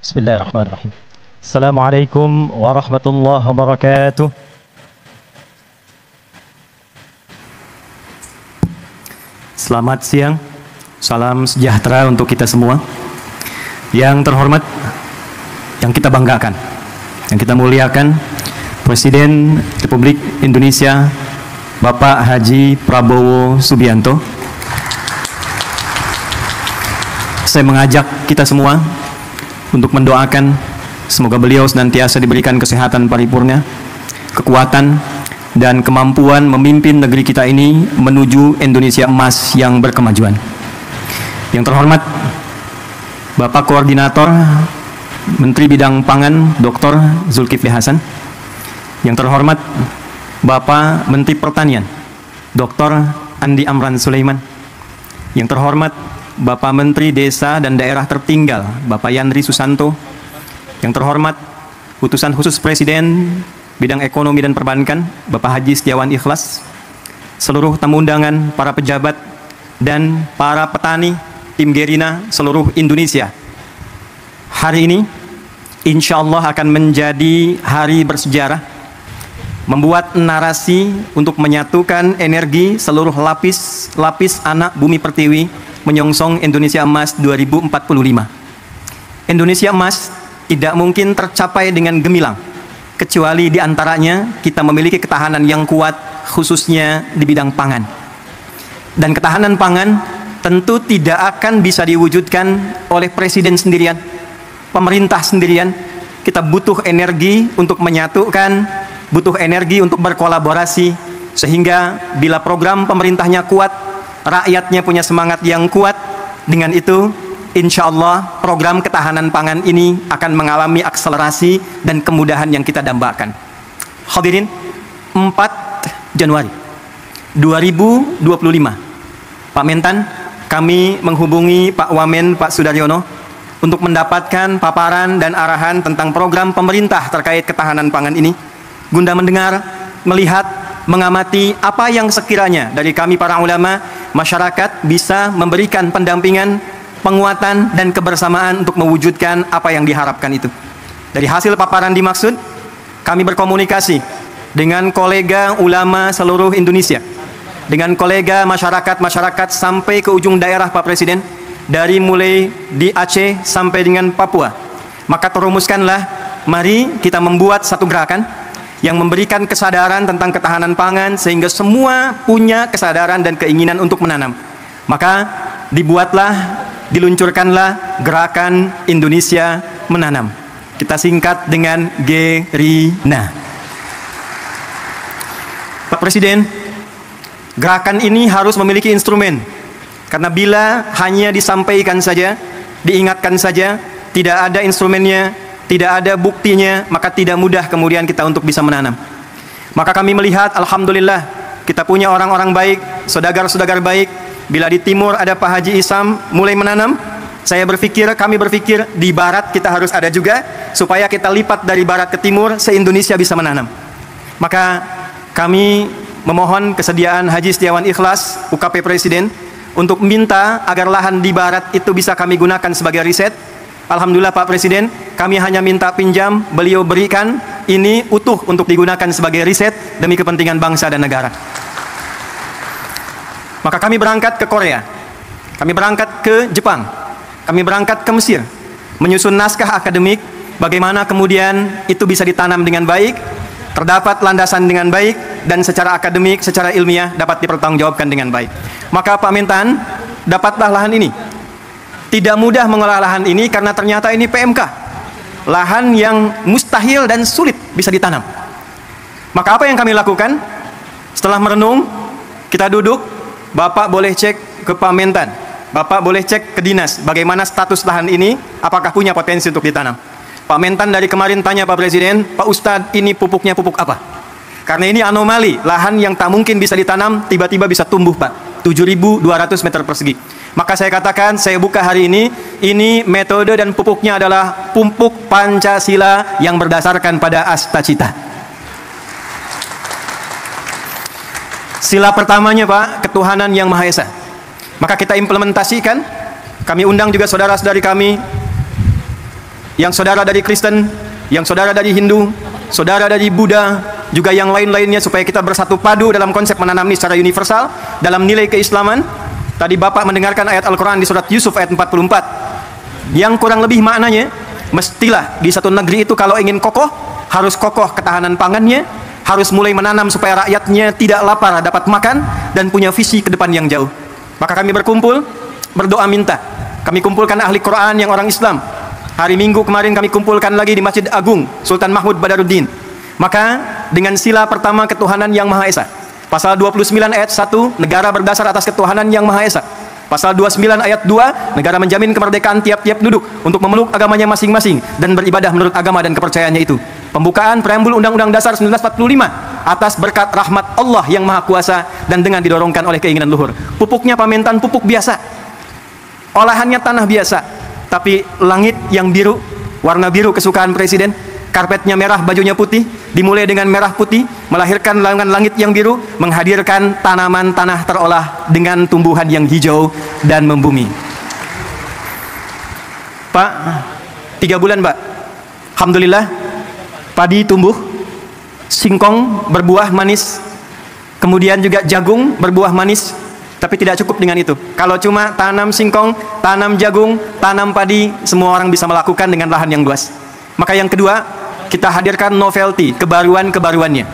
Bismillahirrahmanirrahim. Assalamualaikum warahmatullahi wabarakatuh. Selamat siang, salam sejahtera untuk kita semua. Yang terhormat, yang kita banggakan, yang kita muliakan, Presiden Republik Indonesia Bapak Haji Prabowo Subianto. Saya mengajak kita semua untuk mendoakan semoga beliau senantiasa diberikan kesehatan paripurna, kekuatan, dan kemampuan memimpin negeri kita ini menuju Indonesia emas yang berkemajuan. Yang terhormat Bapak Koordinator Menteri Bidang Pangan Dr. Zulkifli Hasan. Yang terhormat Bapak Menteri Pertanian Dr. Andi Amran Sulaiman. Yang terhormat Bapak Menteri Desa dan Daerah Tertinggal Bapak Yandri Susanto. Yang terhormat Utusan Khusus Presiden Bidang Ekonomi dan Perbankan Bapak Haji Setiawan Ikhlas, seluruh tamu undangan, para pejabat, dan para petani tim Gerina seluruh Indonesia. Hari ini insya Allah akan menjadi hari bersejarah, membuat narasi untuk menyatukan energi seluruh lapis anak bumi pertiwi menyongsong Indonesia Emas 2045. Indonesia Emas tidak mungkin tercapai dengan gemilang, kecuali diantaranya kita memiliki ketahanan yang kuat, khususnya di bidang pangan. Dan ketahanan pangan tentu tidak akan bisa diwujudkan oleh presiden sendirian, pemerintah sendirian. Kita butuh energi untuk menyatukan, butuh energi untuk berkolaborasi, sehingga bila program pemerintahnya kuat, rakyatnya punya semangat yang kuat, dengan itu insya Allah program ketahanan pangan ini akan mengalami akselerasi dan kemudahan yang kita dambakan. Hadirin, 4 Januari 2025, Pak Mentan, kami menghubungi Pak Wamen, Pak Sudaryono, untuk mendapatkan paparan dan arahan tentang program pemerintah terkait ketahanan pangan ini, guna mendengar, melihat, mengamati apa yang sekiranya dari kami para ulama, masyarakat bisa memberikan pendampingan, penguatan, dan kebersamaan untuk mewujudkan apa yang diharapkan itu. Dari hasil paparan dimaksud, kami berkomunikasi dengan kolega ulama seluruh Indonesia, dengan kolega masyarakat sampai ke ujung daerah Pak Presiden, dari mulai di Aceh sampai dengan Papua. Maka terumuskanlah, mari kita membuat satu gerakan yang memberikan kesadaran tentang ketahanan pangan, sehingga semua punya kesadaran dan keinginan untuk menanam. Maka diluncurkanlah gerakan Indonesia Menanam. Kita singkat dengan Gerina. Pak Presiden, gerakan ini harus memiliki instrumen, karena bila hanya disampaikan saja, diingatkan saja, tidak ada instrumennya, tidak ada buktinya, maka tidak mudah kemudian kita untuk bisa menanam. Maka kami melihat, alhamdulillah, kita punya orang-orang baik, saudagar-saudagar baik. Bila di timur ada Pak Haji Isam mulai menanam, kami berpikir di barat kita harus ada juga, supaya kita lipat dari barat ke timur, se-Indonesia bisa menanam. Maka kami memohon kesediaan Haji Setiawan Ikhlas, UKP Presiden, untuk minta agar lahan di barat itu bisa kami gunakan sebagai riset. Alhamdulillah Pak Presiden, kami hanya minta pinjam, beliau berikan, ini utuh untuk digunakan sebagai riset demi kepentingan bangsa dan negara. Maka kami berangkat ke Korea, kami berangkat ke Jepang, kami berangkat ke Mesir, menyusun naskah akademik, bagaimana kemudian itu bisa ditanam dengan baik, terdapat landasan dengan baik, dan secara akademik, secara ilmiah dapat dipertanggungjawabkan dengan baik. Maka Pak Mentan, dapatlah lahan ini. Tidak mudah mengelola lahan ini karena ternyata ini PMK, lahan yang mustahil dan sulit bisa ditanam. Maka apa yang kami lakukan? Setelah merenung, kita duduk. Bapak boleh cek ke Pak Mentan, Bapak boleh cek ke dinas bagaimana status lahan ini, apakah punya potensi untuk ditanam. Pak Mentan dari kemarin tanya Pak Presiden, Pak Ustadz, ini pupuknya pupuk apa? Karena ini anomali, lahan yang tak mungkin bisa ditanam tiba-tiba bisa tumbuh Pak, 7.200 meter persegi. Maka saya katakan, saya buka hari ini metode dan pupuknya adalah pupuk Pancasila yang berdasarkan pada Astacita. Sila pertamanya Pak, ketuhanan yang Maha Esa. Maka kita implementasikan, kami undang juga saudara-saudari kami yang saudara dari Kristen, yang saudara dari Hindu, saudara dari Buddha, juga yang lain-lainnya, supaya kita bersatu padu dalam konsep menanam ini secara universal dalam nilai keislaman. Tadi Bapak mendengarkan ayat Al-Quran di surat Yusuf ayat 44 yang kurang lebih maknanya, mestilah di satu negeri itu kalau ingin kokoh, harus kokoh ketahanan pangannya, harus mulai menanam supaya rakyatnya tidak lapar, dapat makan, dan punya visi ke depan yang jauh. Maka kami berkumpul, berdoa minta. Kami kumpulkan ahli Quran yang orang Islam. Hari Minggu kemarin kami kumpulkan lagi di Masjid Agung Sultan Mahmud Badaruddin. Maka dengan sila pertama ketuhanan yang Maha Esa, pasal 29 ayat 1, negara berdasar atas ketuhanan yang Maha Esa. Pasal 29 ayat 2, negara menjamin kemerdekaan tiap-tiap penduduk untuk memeluk agamanya masing-masing dan beribadah menurut agama dan kepercayaannya itu. Pembukaan preambul Undang-Undang Dasar 1945 atas berkat rahmat Allah yang Maha Kuasa dan dengan didorongkan oleh keinginan luhur. Pupuknya Pamentan pupuk biasa, olahannya tanah biasa, tapi langit yang biru, warna biru kesukaan Presiden, karpetnya merah, bajunya putih, dimulai dengan merah putih, melahirkan langit yang biru, menghadirkan tanaman tanah terolah dengan tumbuhan yang hijau dan membumi. Pak, 3 bulan Pak, alhamdulillah, padi tumbuh, singkong berbuah manis, kemudian juga jagung berbuah manis. Tapi tidak cukup dengan itu. Kalau cuma tanam singkong, tanam jagung, tanam padi, semua orang bisa melakukan dengan lahan yang luas. Maka yang kedua, kita hadirkan novelty, kebaruan-kebaruannya,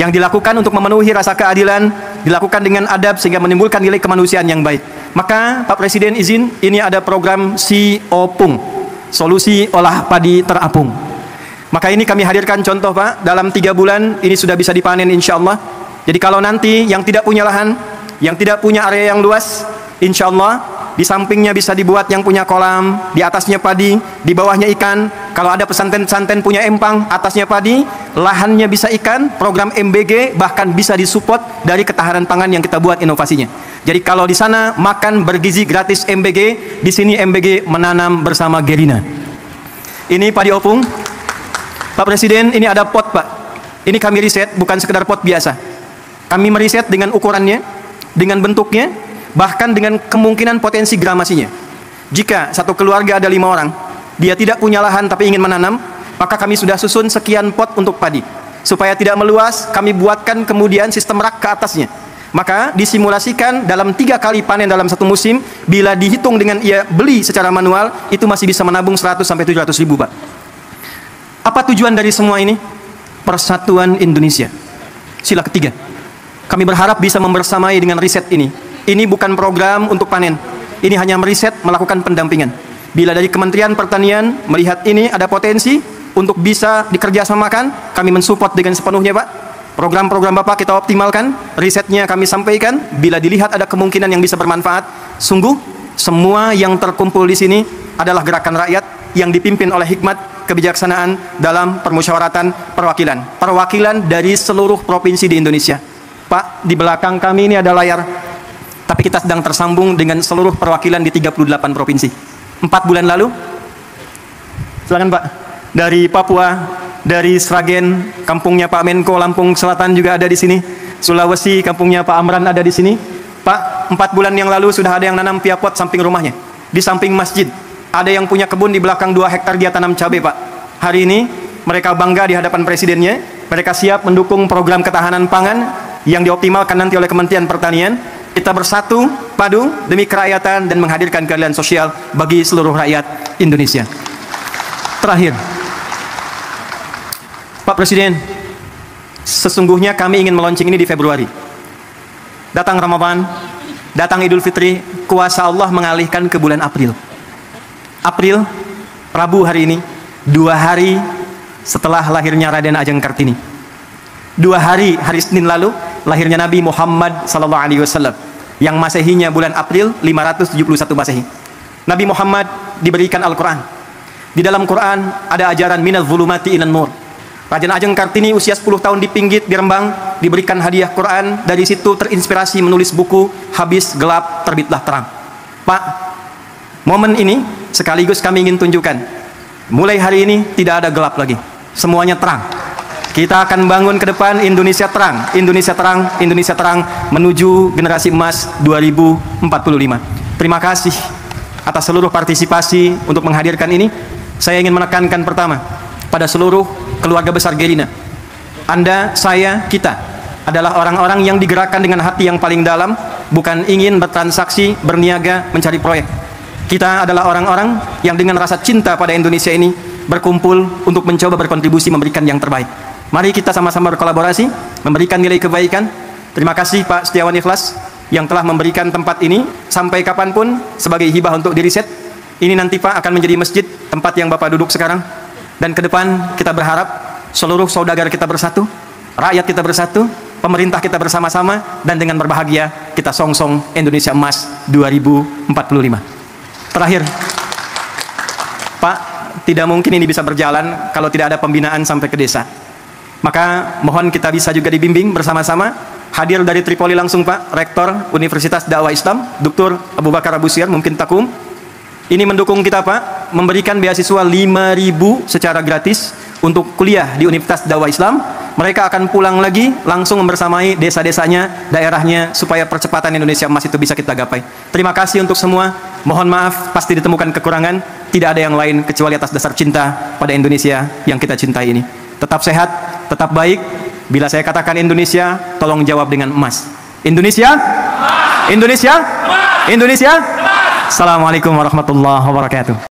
yang dilakukan untuk memenuhi rasa keadilan, dilakukan dengan adab sehingga menimbulkan nilai kemanusiaan yang baik. Maka Pak Presiden izin, ini ada program Si Opung, solusi olah padi terapung. Maka ini kami hadirkan contoh Pak, dalam 3 bulan ini sudah bisa dipanen insya Allah. Jadi kalau nanti yang tidak punya lahan, yang tidak punya area yang luas, insya Allah di sampingnya bisa dibuat yang punya kolam, di atasnya padi, di bawahnya ikan. Kalau ada pesantren-pesantren punya empang, atasnya padi, lahannya bisa ikan. Program MBG bahkan bisa disupport dari ketahanan pangan yang kita buat inovasinya. Jadi kalau di sana makan bergizi gratis MBG, di sini MBG menanam bersama Gerina. Ini padi opung. Pak Presiden, ini ada pot Pak. Ini kami riset, bukan sekedar pot biasa. Kami meriset dengan ukurannya, dengan bentuknya, bahkan dengan kemungkinan potensi gramasinya. Jika satu keluarga ada 5 orang, dia tidak punya lahan tapi ingin menanam, maka kami sudah susun sekian pot untuk padi. Supaya tidak meluas, kami buatkan kemudian sistem rak ke atasnya. Maka disimulasikan dalam 3 kali panen dalam satu musim, bila dihitung dengan ia beli secara manual, itu masih bisa menabung 100-700 ribu Pak. Apa tujuan dari semua ini? Persatuan Indonesia. Sila ketiga. Kami berharap bisa membersamai dengan riset ini. Ini bukan program untuk panen. Ini hanya meriset, melakukan pendampingan. Bila dari Kementerian Pertanian melihat ini ada potensi untuk bisa dikerjasamakan, kami mensupport dengan sepenuhnya Pak. Program-program Bapak kita optimalkan, risetnya kami sampaikan. Bila dilihat ada kemungkinan yang bisa bermanfaat, sungguh semua yang terkumpul di sini adalah gerakan rakyat yang dipimpin oleh hikmat kebijaksanaan dalam permusyawaratan perwakilan dari seluruh provinsi di Indonesia. Pak, di belakang kami ini ada layar, tapi kita sedang tersambung dengan seluruh perwakilan di 38 provinsi. 4 bulan lalu, silakan Pak, dari Papua, dari Sragen, kampungnya Pak Menko, Lampung Selatan juga ada di sini. Sulawesi, kampungnya Pak Amran ada di sini. Pak, 4 bulan yang lalu sudah ada yang nanam piapot samping rumahnya, di samping masjid. Ada yang punya kebun di belakang 2 hektar dia tanam cabai Pak. Hari ini mereka bangga di hadapan presidennya. Mereka siap mendukung program ketahanan pangan yang dioptimalkan nanti oleh Kementerian Pertanian. Kita bersatu padu demi kerakyatan dan menghadirkan keadilan sosial bagi seluruh rakyat Indonesia. Terakhir, Pak Presiden, sesungguhnya kami ingin meluncing ini di Februari. Datang Ramadan, datang Idul Fitri, kuasa Allah mengalihkan ke bulan April. April, Rabu hari ini, 2 hari setelah lahirnya Raden Ajeng Kartini. 2 hari, hari Senin lalu, lahirnya Nabi Muhammad SAW, yang Masehinya bulan April 571 Masehi. Nabi Muhammad diberikan Al-Quran. Di dalam Quran ada ajaran minaz zulumati ilan nur. Raden Ajeng Kartini usia 10 tahun di Pinggit, di Rembang, diberikan hadiah Quran. Dari situ terinspirasi menulis buku Habis Gelap Terbitlah Terang. Pak, momen ini sekaligus kami ingin tunjukkan, mulai hari ini tidak ada gelap lagi, semuanya terang. Kita akan bangun ke depan Indonesia terang, Indonesia terang, Indonesia terang menuju generasi emas 2045. Terima kasih atas seluruh partisipasi untuk menghadirkan ini. saya ingin menekankan pertama pada seluruh keluarga besar Gerina. Anda, saya, kita adalah orang-orang yang digerakkan dengan hati yang paling dalam, bukan ingin bertransaksi, berniaga, mencari proyek. Kita adalah orang-orang yang dengan rasa cinta pada Indonesia ini berkumpul untuk mencoba berkontribusi memberikan yang terbaik. Mari kita sama-sama berkolaborasi, memberikan nilai kebaikan. Terima kasih Pak Setiawan Ikhlas yang telah memberikan tempat ini sampai kapanpun sebagai hibah untuk diriset. Ini nanti Pak akan menjadi masjid, tempat yang Bapak duduk sekarang. Dan ke depan kita berharap seluruh saudagar kita bersatu, rakyat kita bersatu, pemerintah kita bersama-sama, dan dengan berbahagia kita songsong Indonesia Emas 2045. Terakhir, Pak, tidak mungkin ini bisa berjalan kalau tidak ada pembinaan sampai ke desa. Maka mohon kita bisa juga dibimbing bersama-sama. Hadir dari Tripoli langsung Pak, Rektor Universitas Dakwah Islam, Dr. Abu Bakar Abu Syir, mungkin Takum. Ini mendukung kita Pak, memberikan beasiswa 5.000 secara gratis untuk kuliah di Universitas Dakwah Islam. Mereka akan pulang lagi langsung membersamai desa-desanya, daerahnya, supaya percepatan Indonesia Emas itu bisa kita gapai. Terima kasih untuk semua. Mohon maaf, pasti ditemukan kekurangan. Tidak ada yang lain kecuali atas dasar cinta pada Indonesia yang kita cintai ini. Tetap sehat, tetap baik. Bila saya katakan Indonesia, tolong jawab dengan emas. Indonesia? Indonesia? Indonesia? Assalamualaikum warahmatullahi wabarakatuh.